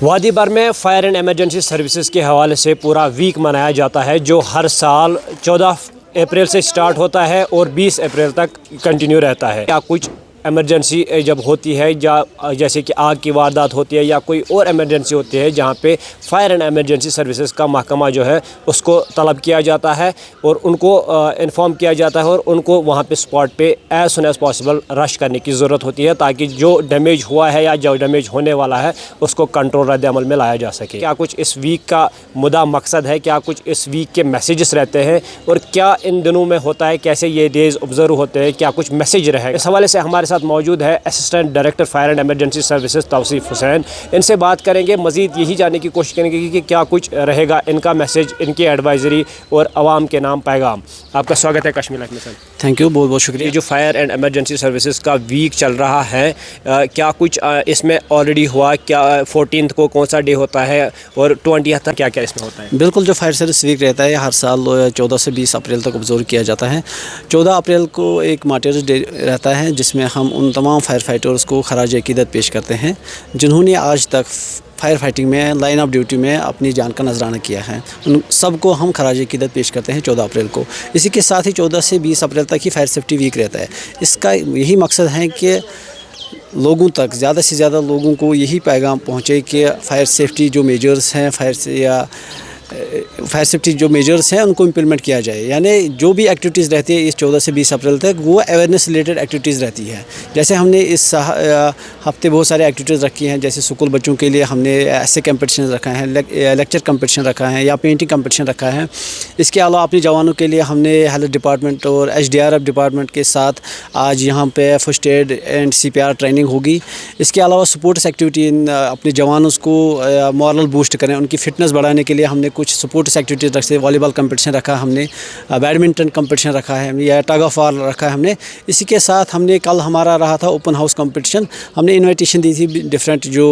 وادی بر میں فائر اینڈ ایمرجنسی سروسز کے حوالے سے پورا ویک منایا جاتا ہے جو ہر سال 14 اپریل سے سٹارٹ ہوتا ہے اور 20 اپریل تک کنٹینیو رہتا ہے۔ کیا کچھ ایمرجنسی جب ہوتی ہے جیسے کہ آگ کی واردات ہوتی ہے یا کوئی اور ایمرجنسی ہوتی ہے جہاں پہ فائر اینڈ ایمرجنسی سروسز کا محکمہ جو ہے اس کو طلب کیا جاتا ہے اور ان کو انفارم کیا جاتا ہے اور ان کو وہاں پہ اسپاٹ پہ ایز سون ایز پاسبل رش کرنے کی ضرورت ہوتی ہے تاکہ جو ڈیمیج ہوا ہے یا جو ڈیمیج ہونے والا ہے اس کو کنٹرول رد عمل میں لایا جا سکے۔ کیا کچھ اس ویک کا مدعا مقصد ہے، کیا کچھ اس ویک کے میسیجز رہتے ہیں اور کیا ان دنوں میں ہوتا ہے، کیسے یہ ڈیز آبزرو ہوتے ہیں، کیا کچھ میسیج رہے؟ اس حوالے سے ہمارے ساتھ موجود ہے assistant director fire and emergency services Tauseef Hussain. ان سے بات کریں گے، مزید یہی جاننے کی کوشش کریں گے کہ کیا کچھ رہے گا ان کا میسیج، ان کی ایڈوائزری اور عوام کے نام پیغام۔ آپ کا سواگت ہے کشمیر لائف میں سر۔ تھینک یو، بہت بہت شکریہ۔ یہ جو فائر اینڈ ایمرجنسی سروسز کا ویک چل رہا ہے، کیا کچھ اس میں آلریڈی ہوا؟ کیا 14 کو کون سا ڈے ہوتا ہے اور 20 تک کیا کیا اس میں ہوتا ہے؟ بالکل، جو فائر سروس ویک رہتا ہے ہر سال 14 سے 20 اپریل تک آبزرو کیا جاتا ہے۔ 14 اپریل کو ایک مارٹیرز ڈے رہتا ہے جس میں ہم ان تمام فائر فائٹرز کو خراج عقیدت پیش کرتے ہیں جنہوں نے آج تک فائر فائٹنگ میں لائن آف ڈیوٹی میں اپنی جان کا نذرانہ کیا ہے۔ ان سب کو ہم خراج عقیدت پیش کرتے ہیں 14 اپریل کو۔ اسی کے ساتھ ہی 14 سے 20 اپریل تک ہی فائر سیفٹی ویک رہتا ہے۔ اس کا یہی مقصد ہے کہ لوگوں تک زیادہ سے زیادہ لوگوں کو یہی پیغام پہنچے کہ فائر سیفٹی جو میجرز ہیں فائر سیفٹی جو میجرز ہیں ان کو امپلیمنٹ کیا جائے، یعنی جو بھی ایکٹیویٹیز رہتی ہے اس 14 سے 20 اپریل تک وہ اویئرنیس ریلیٹڈ ایکٹیویٹیز رہتی ہے۔ جیسے ہم نے اس ہفتے بہت سارے ایکٹیویٹیز رکھی ہیں، جیسے اسکول بچوں کے لیے ہم نے ایسے کمپٹیشن رکھا ہے، لیکچر کمپٹیشن رکھا ہے یا پینٹنگ کمپٹیشن رکھا ہے۔ اس کے علاوہ اپنے جوانوں کے لیے ہم نے ہیلتھ ڈپارٹمنٹ اور SDRF ڈپارٹمنٹ کے ساتھ آج یہاں پہ first aid and CPR training ہوگی۔ اس کے علاوہ سپورٹس ایکٹیویٹی اپنے جوانوں کو مورل بوسٹ کریں، ان کی فٹنس بڑھانے کے لیے ہم نے کچھ سپورٹس ایکٹیویٹیز رکھتے ہیں۔ والی بال کمپٹیشن رکھا ہم نے، بیڈمنٹن کمپٹیشن رکھا ہے یا ٹگ آف وار رکھا ہے ہم نے۔ اسی کے ساتھ ہم نے کل ہمارا رہا تھا اوپن ہاؤس کمپٹیشن۔ ہم نے انویٹیشن دی تھی ڈفرینٹ جو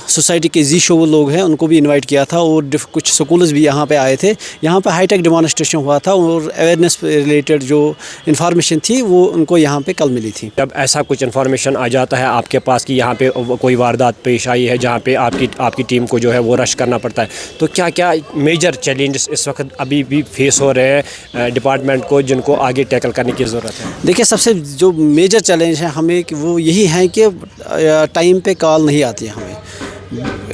سوسائٹی کے شو لوگ ہیں ان کو بھی انوائٹ کیا تھا اور کچھ سکولز بھی یہاں پہ آئے تھے۔ یہاں پہ ہائی ٹیک ڈیمانسٹریشن ہوا تھا اور اویئرنیس ریلیٹڈ جو انفارمیشن تھی وہ ان کو یہاں پہ کل ملی تھی۔ جب ایسا کچھ انفارمیشن آ جاتا ہے آپ کے پاس کہ یہاں پہ کوئی واردات پیش آئی ہے جہاں پہ آپ کی ٹیم کو جو ہے وہ رش کرنا پڑتا ہے، تو کیا کیا میجر چیلنجز اس وقت ابھی بھی فیس ہو رہے ہیں ڈپارٹمنٹ کو جن کو آگے ٹیکل کرنے کی ضرورت ہے؟ دیکھیے، سب سے جو میجر چیلنج ہے ہمیں کہ وہ یہی ہے کہ ٹائم پہ کال نہیں آتی ہے ہمیں۔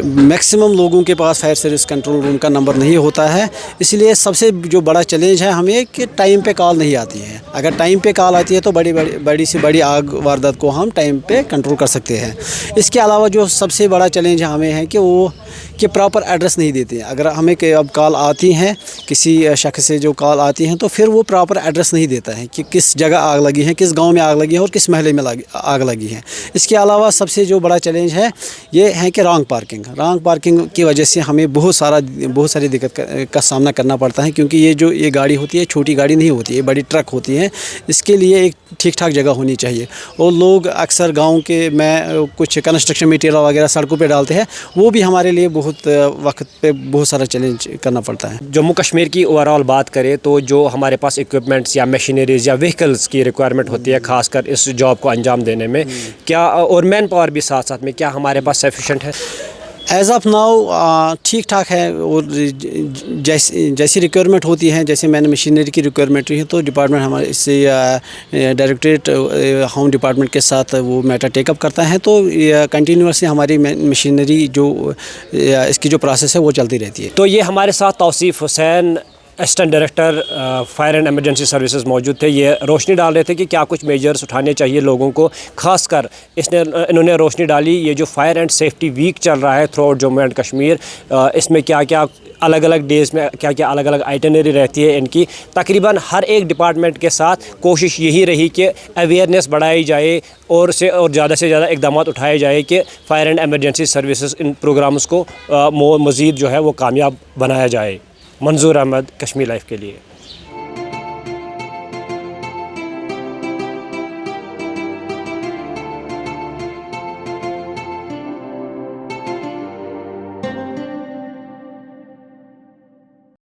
میکسیمم لوگوں کے پاس فائر سروس کنٹرول روم کا نمبر نہیں ہوتا ہے، اس لیے سب سے جو بڑا چیلنج ہے ہمیں کہ ٹائم پہ کال نہیں آتی ہے۔ اگر ٹائم پہ کال آتی ہے تو بڑی سے بڑی آگ واردات کو ہم ٹائم پہ کنٹرول کر سکتے ہیں۔ اس کے علاوہ جو سب سے بڑا چیلنج ہمیں ہے کہ پراپر ایڈریس نہیں دیتے ہیں۔ اگر ہمیں اب کال آتی ہیں کسی شخص سے جو کال آتی ہیں تو پھر وہ پراپر ایڈریس نہیں دیتا ہے کہ کس جگہ آگ لگی ہے، کس گاؤں میں آگ لگی ہے اور کس محلے میں آگ لگی ہے۔ اس کے علاوہ سب سے جو بڑا چیلنج ہے یہ ہے کہ رانگ پارکنگ کی وجہ سے ہمیں بہت ساری دقت کا سامنا کرنا پڑتا ہے، کیونکہ یہ گاڑی ہوتی ہے چھوٹی گاڑی نہیں ہوتی ہے، بڑی ٹرک ہوتی ہے۔ اس کے لیے ایک ٹھیک ٹھاک جگہ ہونی چاہیے اور لوگ اکثر گاؤں کے میں کچھ کنسٹرکشن میٹیریل وغیرہ سڑکوں پہ ڈالتے ہیں، وہ بھی ہمارے لیے بہت وقت پہ بہت سارا چیلنج کرنا پڑتا ہے۔ جموں کشمیر کی اوور آل بات کریں تو جو ہمارے پاس اکوپمنٹس یا مشینریز یا وہیکلز کی ریکوائرمنٹ ہوتی ہے خاص کر اس جاب کو انجام دینے میں، کیا اور مین پاور بھی ساتھ میں، کیا ہمارے پاس سفیشینٹ ہے؟ ایز آف ناؤ ٹھیک ٹھاک ہے، اور جیسی ریکوائرمنٹ ہوتی ہے، جیسے میں نے مشینری کی ریکوائرمنٹ رہی ہے تو ڈپارٹمنٹ ہمارے اس سے ڈائریکٹریٹ ہوم ڈپارٹمنٹ کے ساتھ وہ میٹر ٹیک اپ کرتا ہے، تو کنٹینیوسلی ہماری مشینری جو اس کی جو پروسیس ہے وہ چلتی رہتی ہے۔ تو یہ ہمارے ساتھ Tauseef Hussain assistant director fire and emergency services موجود تھے۔ یہ روشنی ڈال رہے تھے کہ کیا کچھ میجرز اٹھانے چاہیے لوگوں کو، خاص کر انہوں نے روشنی ڈالی یہ جو فائر اینڈ سیفٹی ویک چل رہا ہے throughout Jammu and Kashmir, اس میں کیا کیا الگ الگ ڈیز میں کیا الگ الگ آئٹنری رہتی ہے ان کی۔ تقریباً ہر ایک ڈپارٹمنٹ کے ساتھ کوشش یہی رہی کہ اویئرنیس بڑھائی جائے اور زیادہ سے زیادہ اقدامات اٹھائے جائے کہ فائر اینڈ ایمرجنسی سروسز ان پروگرامز کو مزید جو ہے وہ کامیاب بنایا جائے۔ منظور احمد، کشمیر لائف کے لیے۔